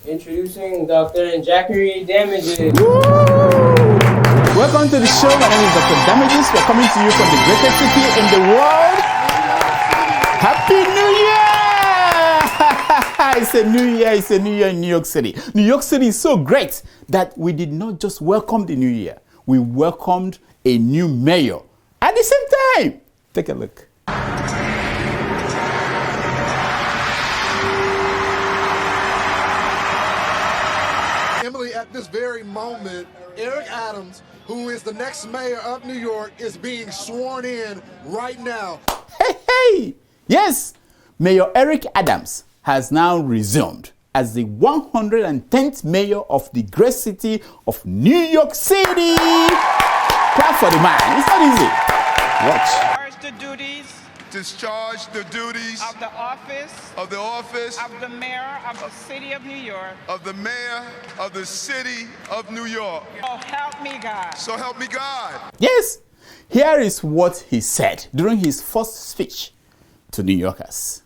Introducing Dr. Jackery Damages. Welcome to the show. My name is Dr. Damages. We're coming to you from the greatest city in the world. Happy New Year! It's a new year. It's a new year in New York City. New York City is so great that we did not just welcome the new year. We welcomed a new mayor at the same time. Take a look. Emily, at this very moment, Eric Adams, who is the next mayor of New York, is being sworn in right now. Hey! Yes, Mayor Eric Adams has now resumed as the 110th mayor of the great city of New York City. Clap for the man. It's not easy. Watch. Discharge the duties of the office of the mayor of the city of New York. Of the mayor of the city of New York. So help me God. So help me God. Yes, here is what he said during his first speech to New Yorkers.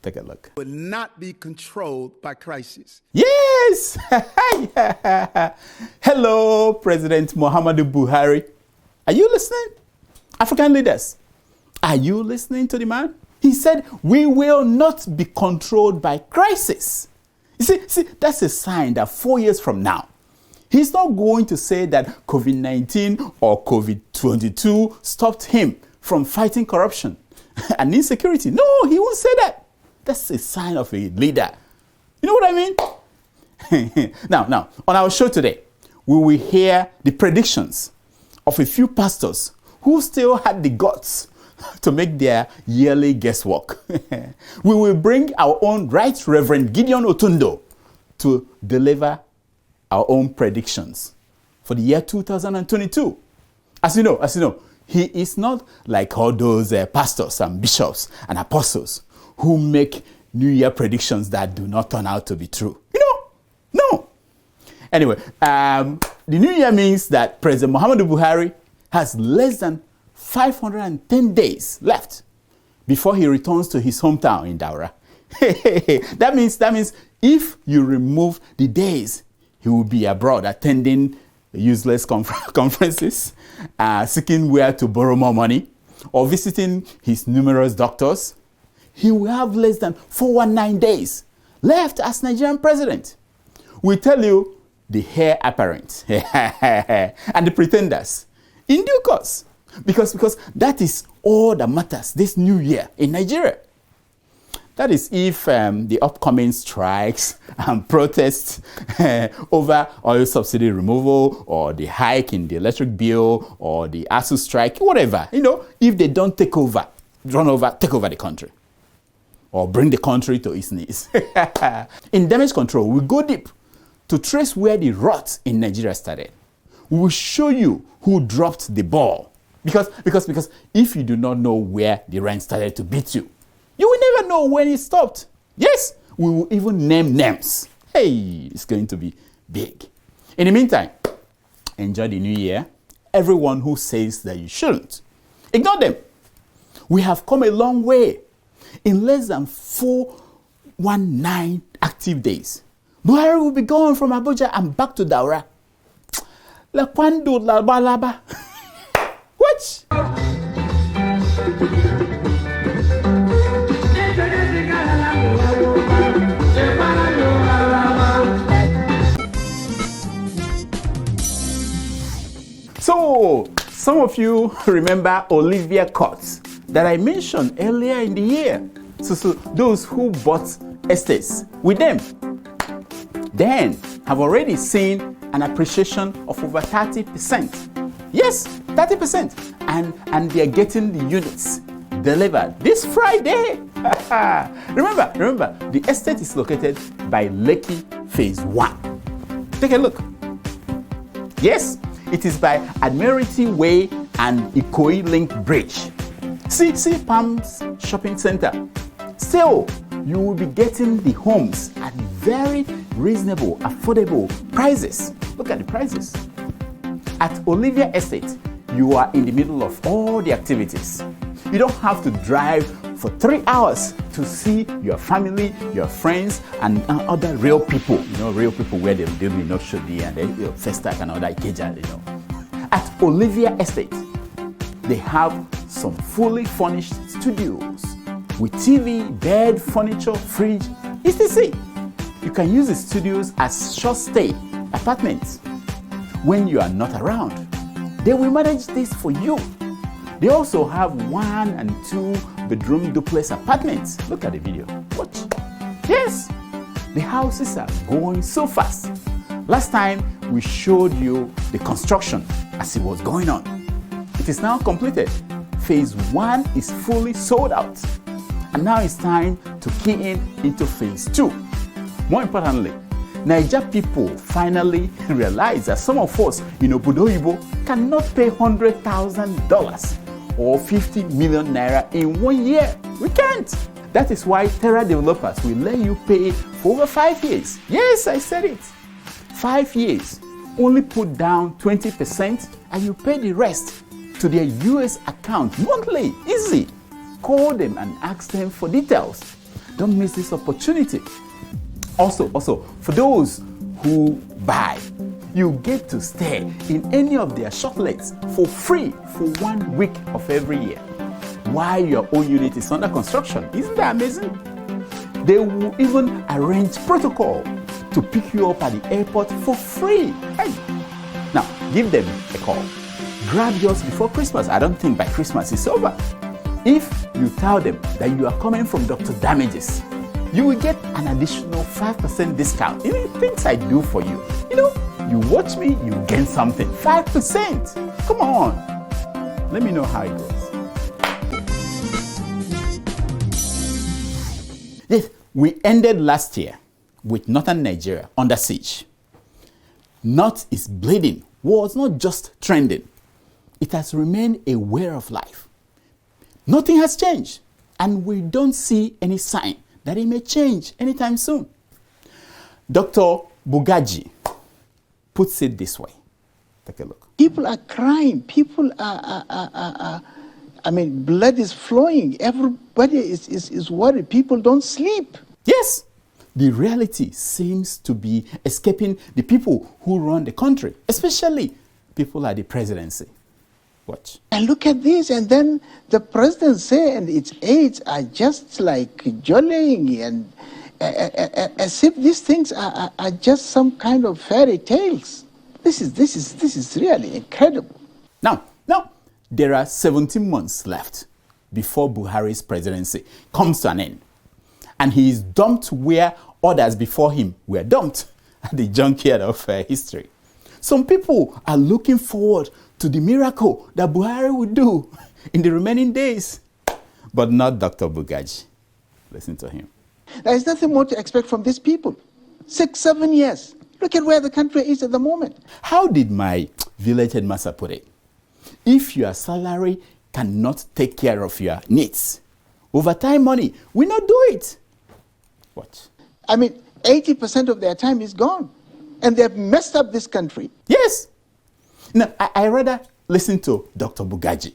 Take a look. Will not be controlled by crisis. Yes! Hello, President Muhammadu Buhari. Are you listening? African leaders, are you listening to the man? He said, we will not be controlled by crisis. You see, that's a sign that 4 years from now, he's not going to say that COVID-19 or COVID-22 stopped him from fighting corruption and insecurity. No, he won't say that. That's a sign of a leader. You know what I mean? Now, on our show today, we will hear the predictions of a few pastors who still had the guts to make their yearly guesswork. We will bring our own Right Reverend Gideon Otondo to deliver our own predictions for the year 2022. As you know, he is not like all those pastors and bishops and apostles who make New Year predictions that do not turn out to be true. No. Anyway, the New Year means that President Muhammadu Buhari has less than 510 days left before he returns to his hometown in Daura. That means if you remove the days, he will be abroad attending useless conferences, seeking where to borrow more money, or visiting his numerous doctors. He will have less than 419 days left as Nigerian president. We tell you the heir apparent and the pretenders in due course. Because that is all that matters this new year in Nigeria. That is if the upcoming strikes and protests over oil subsidy removal or the hike in the electric bill or the ASU strike, whatever, if they don't take over the country or bring the country to its knees. In damage control, we go deep to trace where the rot in Nigeria started. We will show you who dropped the ball. Because if you do not know where the rain started to beat you, you will never know when it stopped. Yes, we will even name names. Hey, it's going to be big. In the meantime, enjoy the new year. Everyone who says that you shouldn't, ignore them. We have come a long way. In less than 419 active days, Buhari will be gone from Abuja and back to Daura. La quando la balaba. What? So, some of you remember Olivia Court that I mentioned earlier in the year. So those who bought estates with them then have already seen an appreciation of over 30%. Yes, 30%. And they're getting the units delivered this Friday. Remember, the estate is located by Lekki Phase 1. Take a look. Yes, it is by Admiralty Way and Ikoyi Link Bridge. See Palms Shopping Center. Still, you will be getting the homes at very reasonable, affordable prices. Look at the prices. At Olivia Estate, you are in the middle of all the activities. You don't have to drive for 3 hours to see your family, your friends, and other real people. You know, real people where they will not show the and Festac and other Ikeja, you know. At Olivia Estate, they have some fully furnished studios with TV, bed, furniture, fridge, etc. You can use the studios as short stay apartments. When you are not around, they will manage this for you. They also have 1 and 2 bedroom duplex apartments. Look at the video. Watch. Yes, the houses are going so fast. Last time we showed you the construction as it was going on. It is now completed. Phase 1 is fully sold out. And now it's time to key into phase 2. More importantly, Niger people finally realize that some of us in Obodo Oyibo cannot pay $100,000 or 50 million naira in 1 year. We can't. That is why Terra developers will let you pay for over 5 years. Yes, I said it. 5 years. Only put down 20% and you pay the rest to their US account monthly. Easy. Call them and ask them for details. Don't miss this opportunity. Also, for those who buy, you get to stay in any of their shoplets for free for 1 week of every year while your own unit is under construction. Isn't that amazing? They will even arrange protocol to pick you up at the airport for free. Hey. Now, give them a call. Grab yours before Christmas. I don't think by Christmas it's over. If you tell them that you are coming from Dr. Damages, you will get an additional 5% discount. You know, things I do for you. You know, you watch me, you gain something. 5%. Come on. Let me know how it goes. Yes, we ended last year with northern Nigeria under siege. North is bleeding was not just trending. It has remained a way of life. Nothing has changed, and we don't see any sign that it may change anytime soon. Dr. Bugaji puts it this way. Take a look. People are crying. People blood is flowing. Everybody is worried. People don't sleep. Yes, the reality seems to be escaping the people who run the country, especially people at the presidency. Watch. And look at this, and then the presidency and its aides are just like jollying and as if these things are just some kind of fairy tales. This is really incredible. Now, there are 17 months left before Buhari's presidency comes to an end. And he is dumped where others before him were dumped at the junkyard of history. Some people are looking forward to the miracle that Buhari will do in the remaining days. But not Dr. Bugaji. Listen to him. There is nothing more to expect from these people. 6-7 years. Look at where the country is at the moment. How did my village headmaster put it? If your salary cannot take care of your needs, overtime money will not do it. What? 80% of their time is gone. And they've messed up this country. Yes. Now, I rather listen to Dr. Bugaji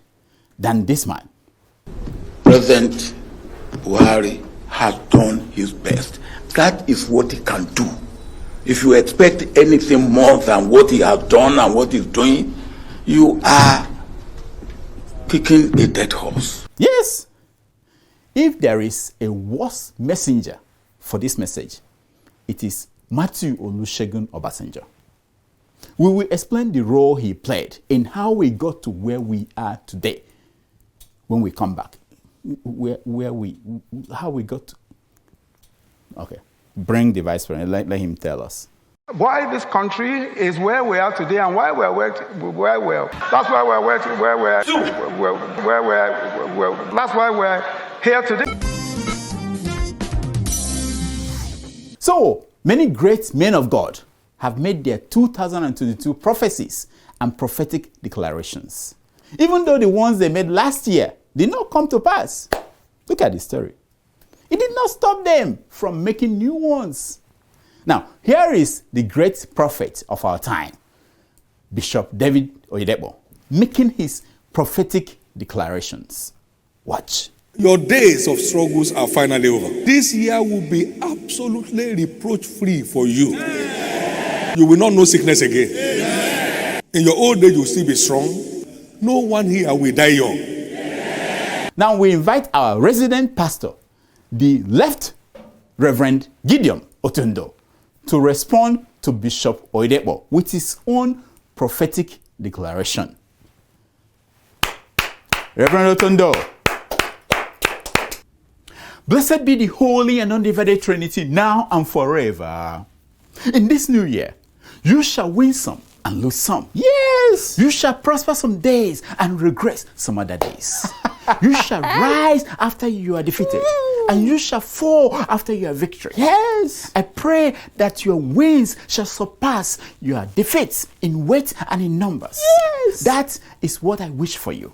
than this man. President Buhari has done his best. That is what he can do. If you expect anything more than what he has done and what he's doing, you are kicking a dead horse. Yes. If there is a worse messenger for this message, it is Matthew Olusegun Obasanjo. We will explain the role he played in how we got to where we are today when we come back. How we got to. Okay, bring the vice president, let him tell us. Why this country is where we are today and why we're where we are. That's why we're that's why we're here today. So, many great men of God have made their 2022 prophecies and prophetic declarations. Even though the ones they made last year did not come to pass. Look at the story. It did not stop them from making new ones. Now, here is the great prophet of our time, Bishop David Oyedepo, making his prophetic declarations. Watch. Your days of struggles are finally over. This year will be absolutely reproach-free for you. You will not know sickness again. In your old age, you will still be strong. No one here will die young. Now we invite our resident pastor, the left Reverend Gideon Otondo, to respond to Bishop Oyedepo with his own prophetic declaration. Reverend Otondo. Blessed be the holy and undivided Trinity, now and forever. In this new year, you shall win some and lose some. Yes! You shall prosper some days and regress some other days. You shall rise after you are defeated, and you shall fall after your victory. Yes! I pray that your wins shall surpass your defeats in weight and in numbers. Yes! That is what I wish for you.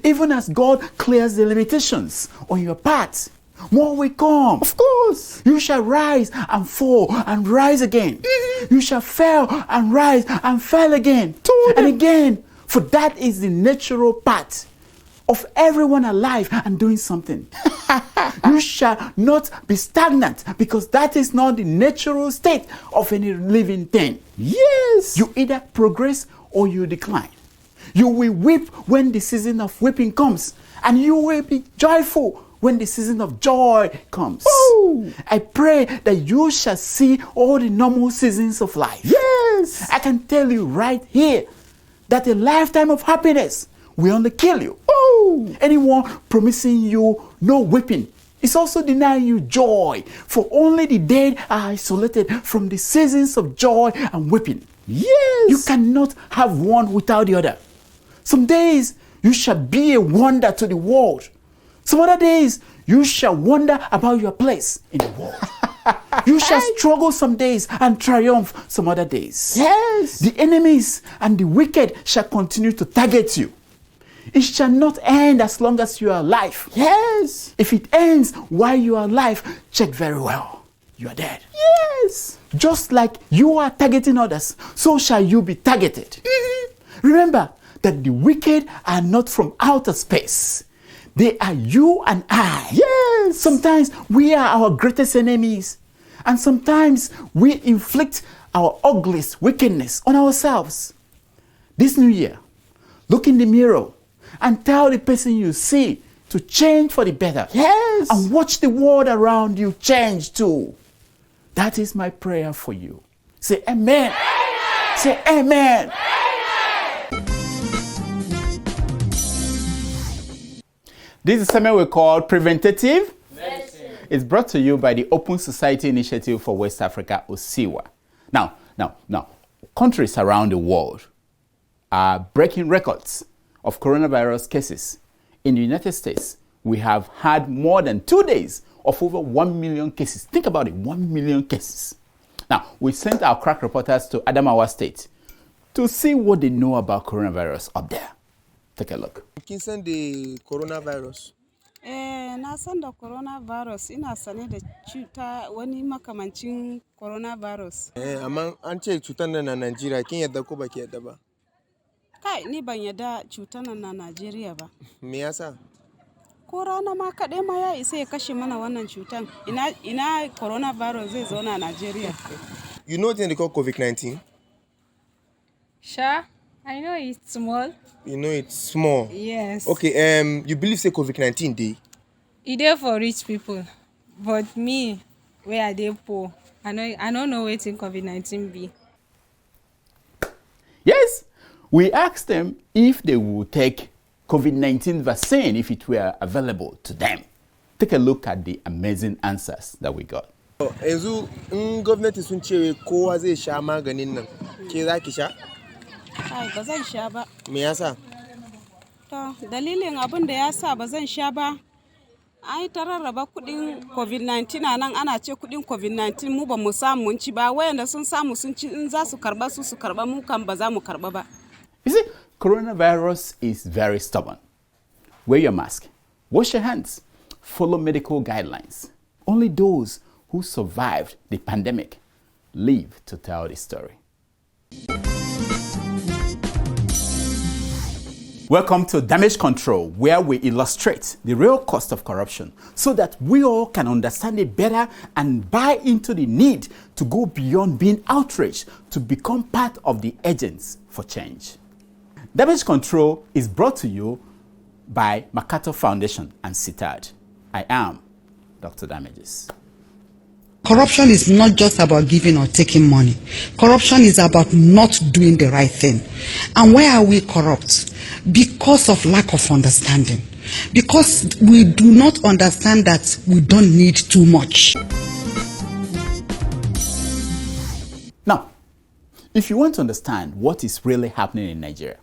Even as God clears the limitations on your path, more will come. Of course. You shall rise and fall and rise again. You shall fail and rise and fail again. And again. For that is the natural path of everyone alive and doing something. You shall not be stagnant, because that is not the natural state of any living thing. Yes. You either progress or you decline. You will weep when the season of weeping comes, and you will be joyful when the season of joy comes. Ooh. I pray that you shall see all the normal seasons of life. Yes. I can tell you right here that a lifetime of happiness will only kill you. Ooh. Anyone promising you no weeping is also denying you joy, for only the dead are isolated from the seasons of joy and weeping. Yes. You cannot have one without the other. Some days you shall be a wonder to the world. Some other days you shall wonder about your place in the world. You shall struggle some days and triumph some other days. Yes. The enemies and the wicked shall continue to target you. It shall not end as long as you are alive. Yes. If it ends while you are alive, check very well. You are dead. Yes. Just like you are targeting others, so shall you be targeted. Remember that the wicked are not from outer space. They are you and I. Yes. Sometimes we are our greatest enemies, and sometimes we inflict our ugliest wickedness on ourselves. This new year, look in the mirror and tell the person you see to change for the better. Yes. And watch the world around you change too. That is my prayer for you. Say amen. Amen. Say amen. This is something we call Preventative Medicine. It's brought to you by the Open Society Initiative for West Africa, OSIWA. Now, countries around the world are breaking records of coronavirus cases. In the United States, we have had more than 2 days of over 1 million cases. Think about it, 1 million cases. Now, we sent our crack reporters to Adamawa State to see what they know about coronavirus up there. Take a look. Kin san da coronavirus? Na san da coronavirus, ina sane da cuta wani makamancin coronavirus. Amma an ce cutar nan na Najeriya, kin yadda ko baki yadda ba? Kai, ni ban yadda cutar nan na Najeriya ba. Me yasa? Ko rana ma kaɗai ma ya isa ya kashe mana wannan cutan. Ina coronavirus zai zauna a Najeriya. You know what they call COVID-19? Sure, I know it's small. You know it's small. Yes. Okay, you believe say COVID-19 dey? It dey for rich people, but me, where I dey poor, I don't know wetin COVID-19 be. Yes, we asked them if they would take COVID-19 vaccine if it were available to them. Take a look at the amazing answers that we got. Yanzu gwamnati sun ce kowa zai sha maganin nan. Ke za ki sha? Ai, ba zan sha ba. Me yasa? To, dalilin abin da ya sa ba zan sha ba, ai ta rarraba kuɗin COVID-19 a nan ana ce kuɗin COVID-19 mu ba mu samu mun ci ba, wayanda sun samu sun ci in za su karba su karba, mu kan ba za mu karba ba. You see, coronavirus is very stubborn. Wear your mask, wash your hands, follow medical guidelines. Only those who survived the pandemic live to tell the story. Welcome to Damage Control, where we illustrate the real cost of corruption so that we all can understand it better and buy into the need to go beyond being outraged to become part of the agents for change. Damage Control is brought to you by MacArthur Foundation and CITAD. I am Dr. Damages. Corruption is not just about giving or taking money. Corruption is about not doing the right thing. And why are we corrupt? Because of lack of understanding. Because we do not understand that we don't need too much. Now, if you want to understand what is really happening in Nigeria,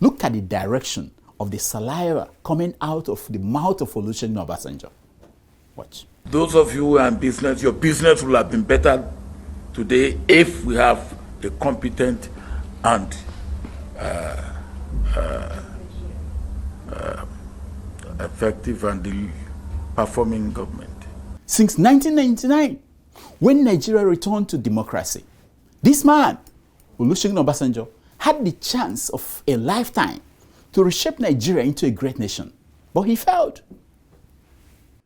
look at the direction of the saliva coming out of the mouth of Olusegun Obasanjo. Watch. Those of you who are in business, your business will have been better today if we have a competent and effective and performing government. Since 1999, when Nigeria returned to democracy, this man, Olusegun Obasanjo, had the chance of a lifetime to reshape Nigeria into a great nation, but he failed.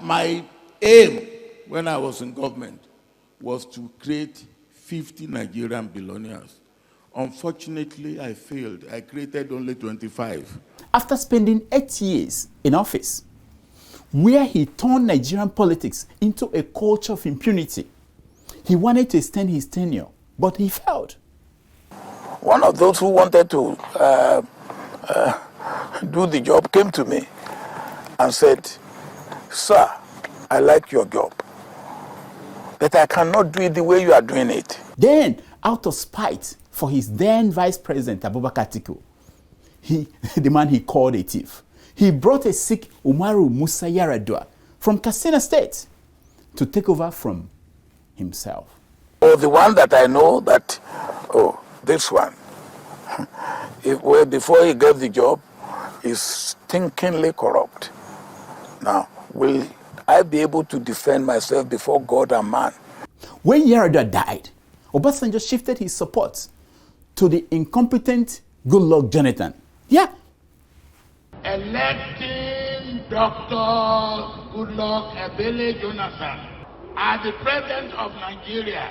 My aim when I was in government was to create 50 Nigerian billionaires. Unfortunately, I failed. I created only 25. After spending 8 years in office, where he turned Nigerian politics into a culture of impunity, he wanted to extend his tenure, but he failed. One of those who wanted to do the job came to me and said, "Sir, I like your job, but I cannot do it the way you are doing it." Then, out of spite for his then Vice President Abubakar Atiku, the man he called a thief, he brought a sick Umaru Musa Yar'Adua from Katsina State to take over from himself. Oh, the one that I know that, this one, before he gave the job, is stinkingly corrupt. Now, will I be able to defend myself before God and man? When Yar'Adua died, Obasanjo shifted his support to the incompetent Goodluck Jonathan. Yeah. Electing Dr. Goodluck Ebele Jonathan as the President of Nigeria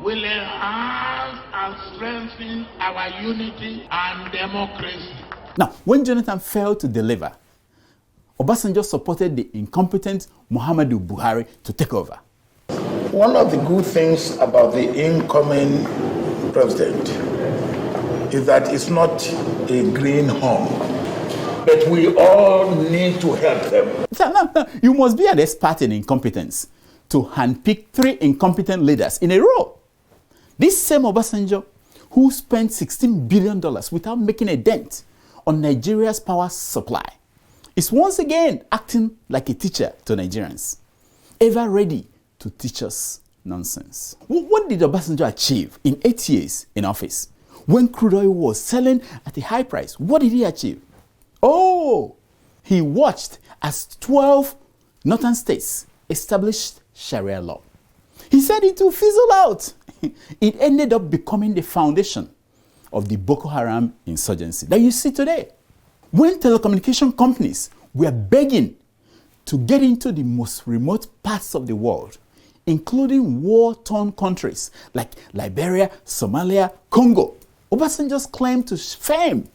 will enhance and strengthen our unity and democracy. Now, when Jonathan failed to deliver, Obasanjo supported the incompetent Muhammadu Buhari to take over. One of the good things about the incoming president is that it's not a green horn, but we all need to help them. No. You must be an expert in incompetence to handpick 3 incompetent leaders in a row. This same Obasanjo, who spent $16 billion without making a dent on Nigeria's power supply, is once again acting like a teacher to Nigerians, ever ready to teach us nonsense. What did Obasanjo achieve in 8 years in office? When crude oil was selling at a high price, what did he achieve? Oh, he watched as 12 northern states established Sharia law. He said it will fizzle out. It ended up becoming the foundation of the Boko Haram insurgency that you see today. When telecommunication companies were begging to get into the most remote parts of the world, including war-torn countries like Liberia, Somalia, Congo, Obasanjo's claim to fame,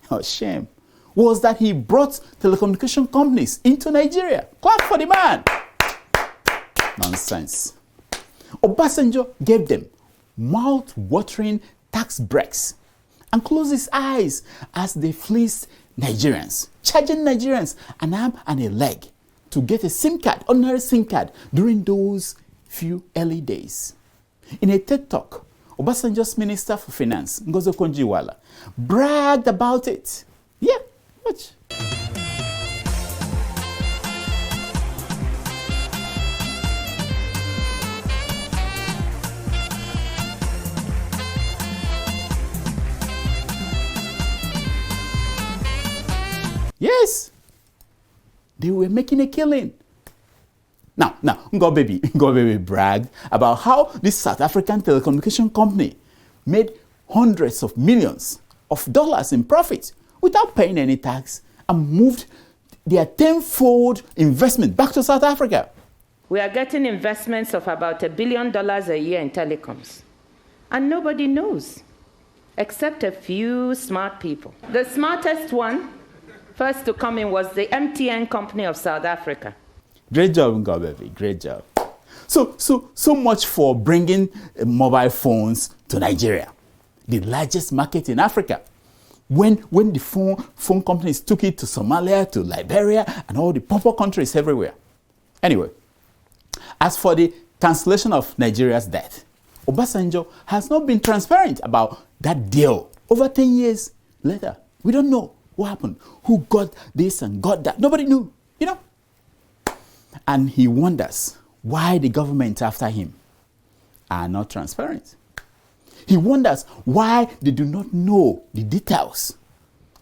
or shame, was that he brought telecommunication companies into Nigeria. Clap for the man. Nonsense. Obasanjo gave them mouth-watering tax breaks and closed his eyes as they fleeced Nigerians, charging Nigerians an arm and a leg to get a SIM card, ordinary SIM card, during those few early days. In a TED Talk, Obasanjo's Minister for Finance, Ngozi Okonjo-Iweala, bragged about it. Yeah, watch. Yes, they were making a killing. Now, Ngo Baby bragged about how this South African telecommunication company made hundreds of millions of dollars in profit without paying any tax and moved their tenfold investment back to South Africa. We are getting investments of about $1 billion a year in telecoms. And nobody knows, except a few smart people. The smartest one, first to come in, was the MTN company of South Africa. Great job, Ngobebi. Great job. So much for bringing mobile phones to Nigeria, the largest market in Africa. When the phone companies took it to Somalia, to Liberia, and all the poorer countries everywhere. Anyway, as for the cancellation of Nigeria's debt, Obasanjo has not been transparent about that deal. Over 10 years later, we don't know what happened, who got this and got that. Nobody knew, you know. And he wonders why the government after him are not transparent. He wonders why they do not know the details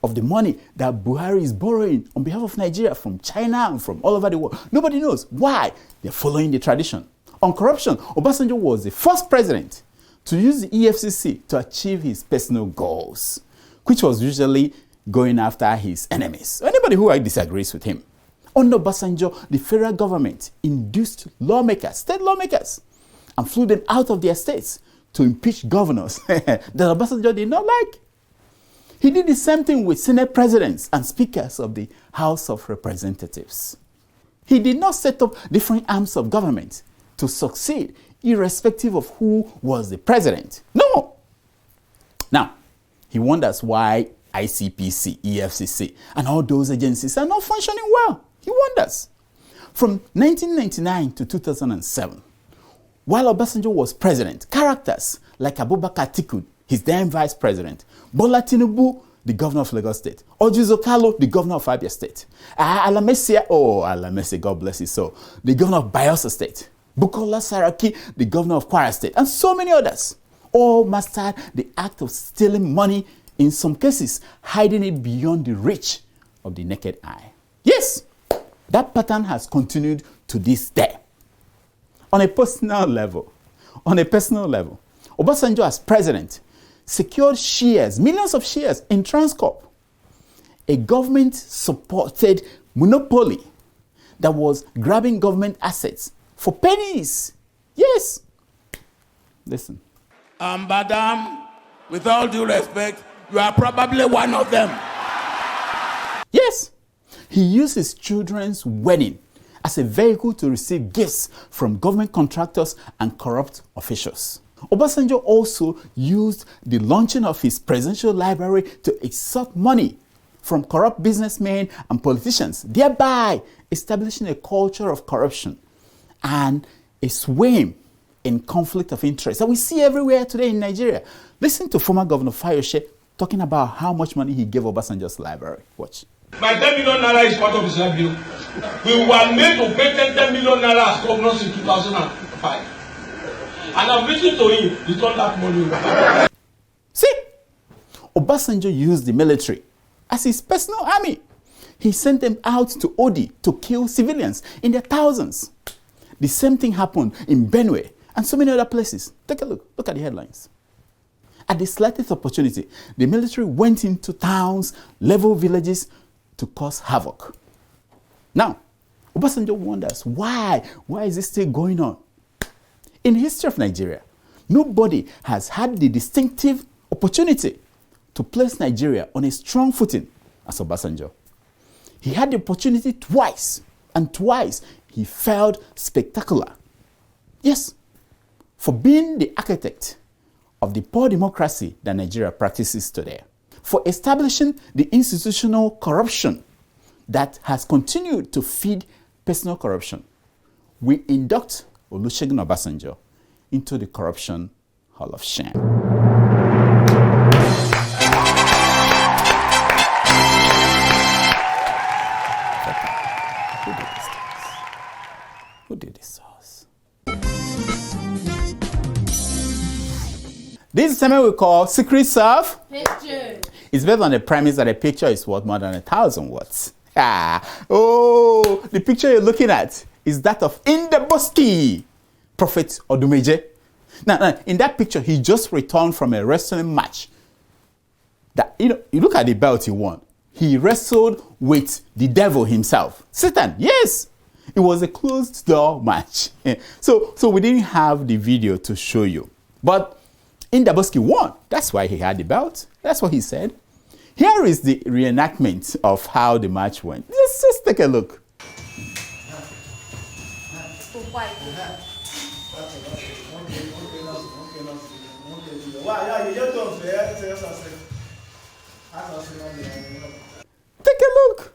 of the money that Buhari is borrowing on behalf of Nigeria from China and from all over the world. Nobody knows why. They're following the tradition. On corruption, Obasanjo was the first president to use the EFCC to achieve his personal goals, which was usually going after his enemies, anybody who disagrees with him. Under Obasanjo, the federal government induced lawmakers, state lawmakers, and flew them out of their states to impeach governors that Obasanjo did not like. He did the same thing with Senate presidents and speakers of the House of Representatives. He did not set up different arms of government to succeed, irrespective of who was the president. No. Now, he wonders why ICPC, EFCC, and all those agencies are not functioning well. He wonders. From 1999 to 2007, while Obasanjo was president, characters like Abubakar Atiku, his then vice president, Bola Tinubu, the governor of Lagos State, Ojuzo Kalu, the governor of Abia State, Alamese, God bless his soul, the governor of Bayelsa State, Bukola Saraki, the governor of Kwara State, and so many others, all mastered the act of stealing money, in some cases hiding it beyond the reach of the naked eye. Yes, that pattern has continued to this day. On a personal level, Obasanjo as president secured shares, millions of shares in Transcorp, a government-supported monopoly that was grabbing government assets for pennies. Yes. Listen. Madam, with all due respect, you are probably one of them. Yes. He used his children's wedding as a vehicle to receive gifts from government contractors and corrupt officials. Obasanjo also used the launching of his presidential library to extort money from corrupt businessmen and politicians, thereby establishing a culture of corruption and a swim in conflict of interest that we see everywhere today in Nigeria. Listen to former Governor Fayose talking about how much money he gave Obasanjo's library. Watch. My 10 million naira is part of his library. We were made to pay 10 million naira as governors in 2005. And I'm waiting to him to return that money. See, Obasanjo used the military as his personal army. He sent them out to Odi to kill civilians in their thousands. The same thing happened in Benue and so many other places. Take a look. Look at the headlines. At the slightest opportunity, the military went into towns, leveled villages to cause havoc. Now, Obasanjo wonders why is this still going on? In the history of Nigeria, nobody has had the distinctive opportunity to place Nigeria on a strong footing as Obasanjo. He had the opportunity twice, and twice he failed spectacular. Yes, for being the architect of the poor democracy that Nigeria practices today, for establishing the institutional corruption that has continued to feed personal corruption, we induct Olusegun Obasanjo into the Corruption Hall of Shame. Who did this to us? This is something we call secrets of picture. It's based on the premise that a picture is worth more than 1,000 words. The picture you're looking at is that of Indeboski, Prophet Odumeje. Now, in that picture, he just returned from a wrestling match. You look at the belt he won. he wrestled with the devil himself. Satan, yes. It was a closed door match. So we didn't have the video to show you. But en-enactment won. That's why he had the belt. That's what he said. Here is the reenactment of how the match went. Just take a look. Take a look.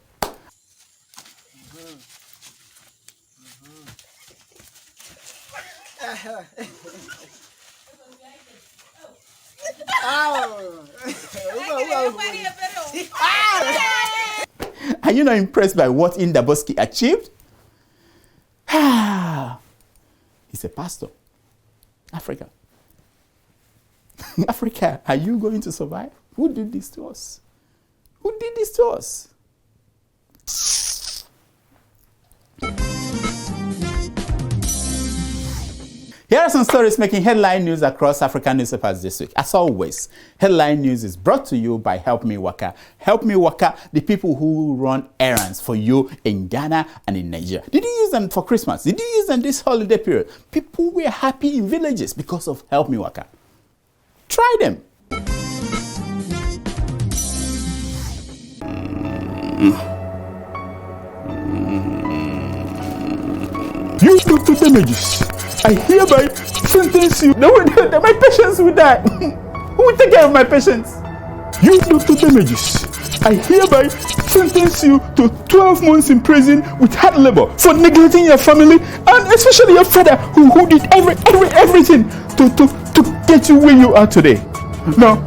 Are you not impressed by what en-enactment achieved? He's a pastor. Africa. Africa, are you going to survive? Who did this to us? Who did this to us? Here are some stories making headline news across African newspapers this week. As always, headline news is brought to you by Help Me Waka. Help Me Waka, the people who run errands for you in Ghana and in Nigeria. Did you use them for Christmas? Did you use them this holiday period? People were happy in villages because of Help Me Waka. Try them. You Dr. Damages, I hereby sentence you. No, my patients will die. Who will take care of my patients? You Dr. Damages, I hereby sentence you to 12 months in prison with hard labor for neglecting your family and especially your father who did everything to get you where you are today. No.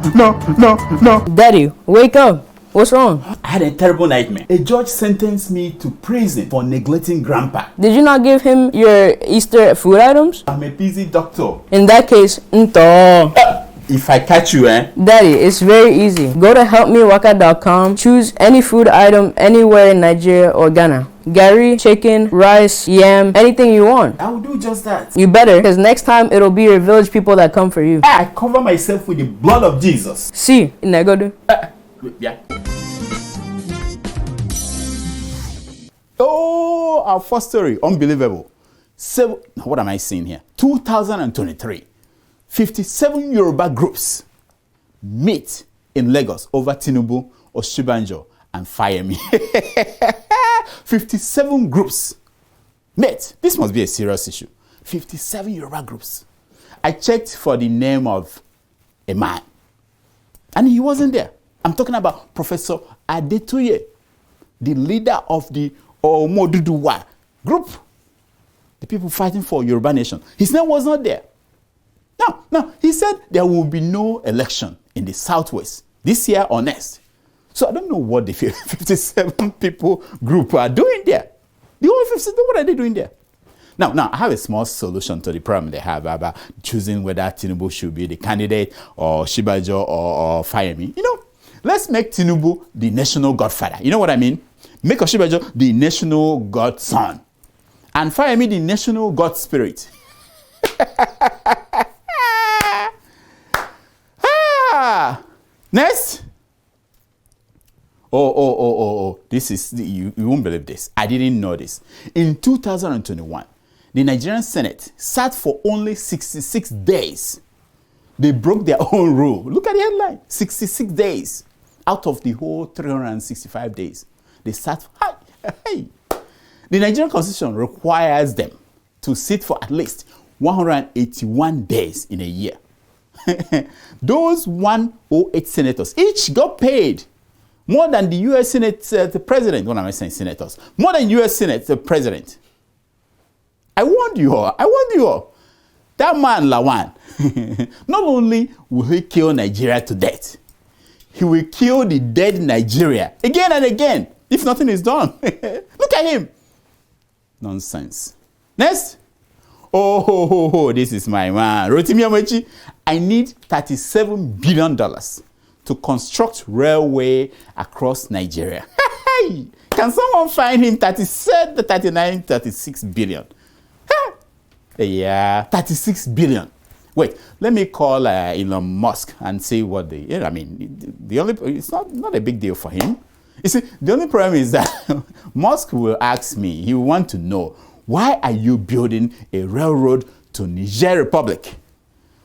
Daddy, wake up. What's wrong? I had a terrible nightmare. A judge sentenced me to prison for neglecting grandpa. Did you not give him your Easter food items? I'm a busy doctor. In that case, if I catch you, Daddy, it's very easy. Go to helpmewaka.com, choose any food item anywhere in Nigeria or Ghana. Gari, chicken, rice, yam, anything you want. I will do just that. You better, because next time it'll be your village people that come for you. I cover myself with the blood of Jesus. See, Negodu. Yeah. Oh, our first story, unbelievable. What am I seeing here? 2023, 57 Yoruba groups meet in Lagos over Tinubu, Obasanjo, and Fayemi. 57 groups met. This must be a serious issue. 57 Yoruba groups. I checked for the name of a man, and he wasn't there. I'm talking about Professor Adetoye, the leader of the Omoduduwa group, the people fighting for Yoruba nation. His name was not there. Now, he said there will be no election in the Southwest this year or next. So I don't know what the 57 people group are doing there. The whole 57, what are they doing there? Now, I have a small solution to the problem they have about choosing whether Tinubu should be the candidate or Shibajo or Fayemi. Let's make Tinubu the national godfather. You know what I mean? Make Oshibajo the national godson. And Fayemi the national god spirit. Next. Oh. This is, you won't believe this. I didn't know this. In 2021, the Nigerian Senate sat for only 66 days. They broke their own rule. Look at the headline. 66 days. Out of the whole 365 days, they sat. Hey. The Nigerian Constitution requires them to sit for at least 181 days in a year. Those 108 senators each got paid more than the U.S. Senate the president. What am I saying, senators? More than U.S. Senate the president. I warned you all. That man, Lawan, not only will he kill Nigeria to death, he will kill the dead Nigeria again and again if nothing is done. Look at him. Nonsense. Next. Oh, this is my man. Rotimi Amechi. I need $37 billion to construct railway across Nigeria. Can someone find him 36 billion? Yeah, 36 billion. Wait, let me call Elon Musk and see what it's not a big deal for him. You see, the only problem is that Musk will ask me, he will want to know, why are you building a railroad to Niger Republic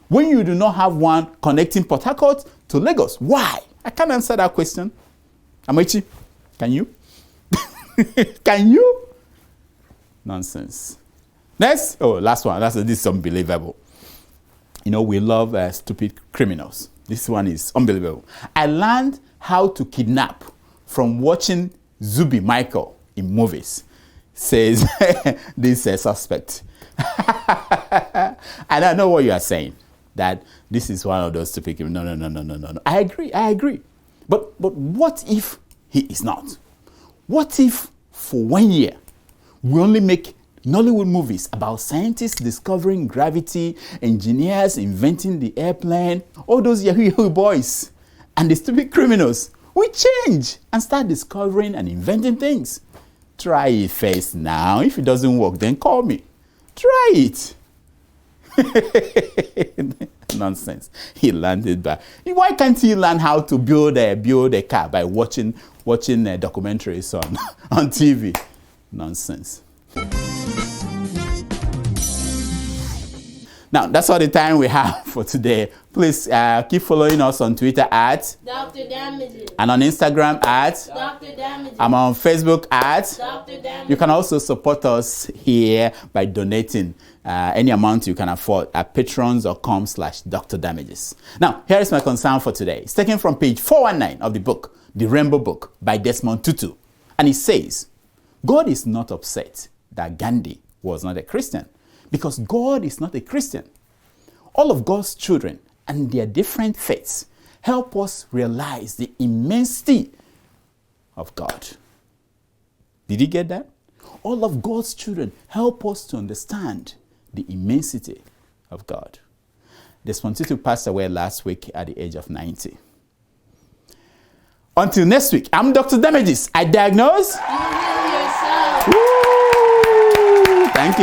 when you do not have one connecting Port Harcourt to Lagos? Why? I can't answer that question. Amaechi, can you? Can you? Nonsense. Next, last one. This is unbelievable. You know, we love stupid criminals. This one is unbelievable. I learned how to kidnap from watching Zubi Michael in movies, says this suspect. And I know what you are saying, that this is one of those stupid criminals. No. I agree. But what if he is not? What if for 1 year we only make Nollywood movies about scientists discovering gravity, engineers inventing the airplane, all those Yahoo boys, and the stupid criminals? We change and start discovering and inventing things. Try it first now. If it doesn't work, then call me. Try it. Nonsense. He landed back. Why can't he learn how to build a car by watching documentaries on TV? Nonsense. Now, that's all the time we have for today. Please keep following us on Twitter at Dr. Damages. And on Instagram at Dr. Damages. I'm on Facebook at Dr. Damages. You can also support us here by donating any amount you can afford at patrons.com/Dr. Damages. Now, here is my concern for today. It's taken from page 419 of the book, The Rainbow Book by Desmond Tutu. And it says, God is not upset that Gandhi was not a Christian, because God is not a Christian. All of God's children and their different faiths help us realize the immensity of God. Did you get that? All of God's children help us to understand the immensity of God. Desmond Tutu passed away last week at the age of 90. Until next week, I'm Dr. Damages. I diagnose. You heal yourself. Woo! Thank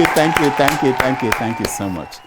you so much.